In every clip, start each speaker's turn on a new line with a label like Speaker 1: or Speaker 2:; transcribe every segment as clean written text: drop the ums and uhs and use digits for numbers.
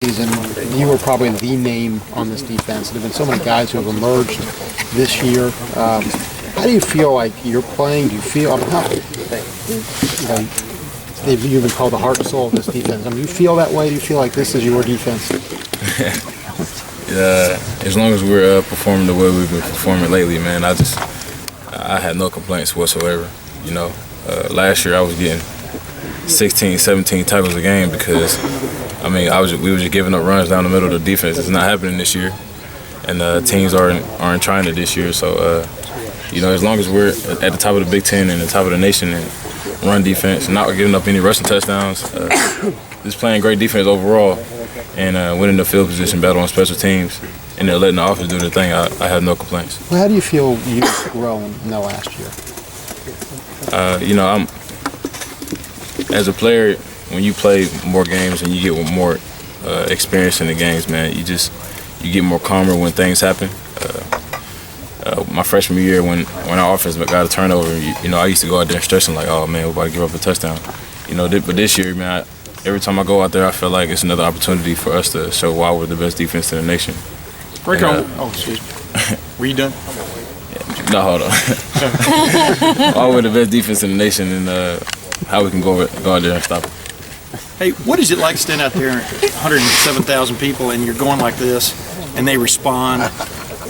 Speaker 1: season, you were probably the name on this defense. There have been so many guys who have emerged this year. How do you feel like you're playing? Do you feel, you've been called the heart and soul of this defense. Do you feel that way? Do you feel like this is your defense?
Speaker 2: As long as we're performing the way we've been performing lately, man, I had no complaints whatsoever. Last year I was getting 16, 17 tackles a game because, we were just giving up runs down the middle of the defense. It's not happening this year, and teams aren't trying it this year. So, as long as we're at the top of the Big Ten and the top of the nation and run defense, not giving up any rushing touchdowns, just playing great defense overall, and winning the field position battle on special teams, and then letting the offense do their thing, I have no complaints.
Speaker 1: Well, how do you feel you've grown in the last year?
Speaker 2: As a player, when you play more games and you get more experience in the games, man, you get more calmer when things happen. My freshman year, when our offense got a turnover, I used to go out there stressing like, oh man, we're about to give up a touchdown. But this year, man, every time I go out there, I feel like it's another opportunity for us to show why we're the best defense in the nation.
Speaker 3: Raekwon, excuse me. Were you done?
Speaker 2: No, hold on. Why we're the best defense in the nation, and how we can go out there and stop it.
Speaker 3: Hey, what is it like to stand out there, 107,000 people, and you're going like this, and they respond?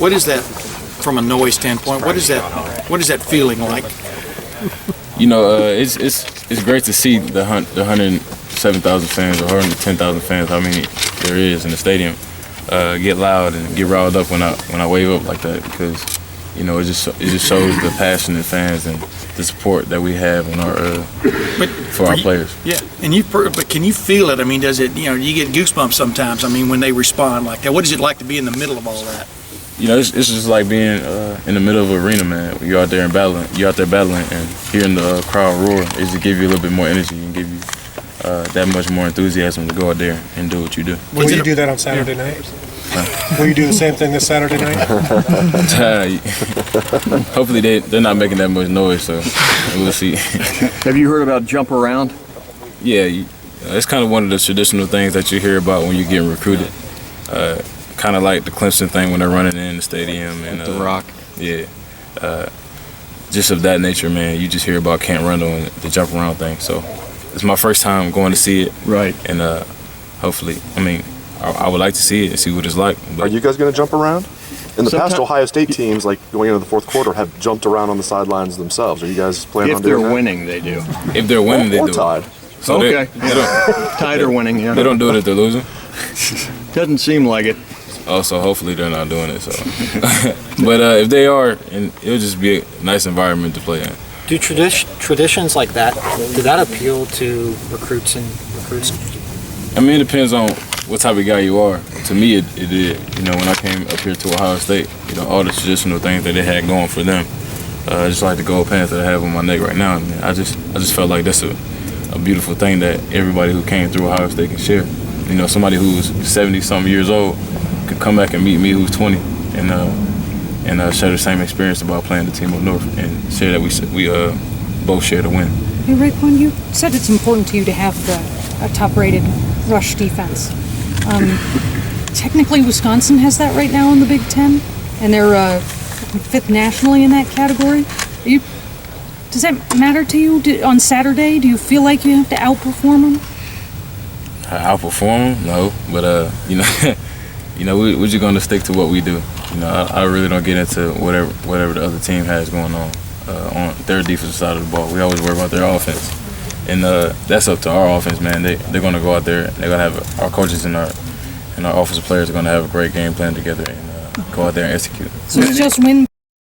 Speaker 3: What is that from a noise standpoint? What is that feeling like?
Speaker 2: It's great to see the 107,000 fans or 110,000 fans, how many there is in the stadium, get loud and get riled up when I wave up like that, because it just shows the passionate fans and the support that we have in for our players.
Speaker 3: Yeah, but can you feel it? Does it? You get goosebumps sometimes. when they respond like that. What is it like to be in the middle of all that?
Speaker 2: It's just like being in the middle of an arena, man. You're out there battling, and hearing the crowd roar, it just give you a little bit more energy and give you that much more enthusiasm to go out there and do what you do.
Speaker 4: Will you do that on Saturday night? Will you do the same thing this Saturday night?
Speaker 2: Hopefully they're not making that much noise, so we'll see.
Speaker 5: Have you heard about jump around?
Speaker 2: Yeah, it's kind of one of the traditional things that you hear about when you're getting recruited. Kind of like the Clemson thing when they're running in the stadium and
Speaker 5: the Rock.
Speaker 2: Yeah, just of that nature, man. You just hear about Camp Rundle and the jump around thing. So it's my first time going to see it.
Speaker 5: Right.
Speaker 2: And hopefully, I would like to see it and see what it's like.
Speaker 6: Are you guys going to jump around? In the past, Ohio State teams, like going into the fourth quarter, have jumped around on the sidelines themselves. Are you guys planning on doing that?
Speaker 5: If they're winning, they do.
Speaker 2: If they're winning, they do.
Speaker 6: Or tied.
Speaker 2: So
Speaker 5: okay. Tied or winning, yeah.
Speaker 2: They don't do it if they're losing?
Speaker 5: Doesn't seem like it.
Speaker 2: Oh, so hopefully they're not doing it. So, but if they are, and it'll just be a nice environment to play in.
Speaker 7: Do traditions like that, do that appeal to recruits?
Speaker 2: It depends on what type of guy you are. To me, it did. When I came up here to Ohio State, all the traditional things that they had going for them, just like the gold pants that I have on my neck right now. I just felt like that's a beautiful thing that everybody who came through Ohio State can share. Somebody who's 70-something years old could come back and meet me who's 20 and share the same experience about playing the team up north and share that we both share the win.
Speaker 8: Hey, Raekwon, you said it's important to you to have a top-rated rush defense. Technically, Wisconsin has that right now in the Big Ten, and they're fifth nationally in that category. Does that matter to you on Saturday? Do you feel like you have to outperform them?
Speaker 2: Outperform them? No, but we're just gonna stick to what we do. I really don't get into whatever the other team has going on their defensive side of the ball. We always worry about their offense, and that's up to our offense, man. They're gonna go out there. They're gonna have our coaches and our offensive players are gonna have a great game plan together and go out there and execute.
Speaker 8: So it's just win.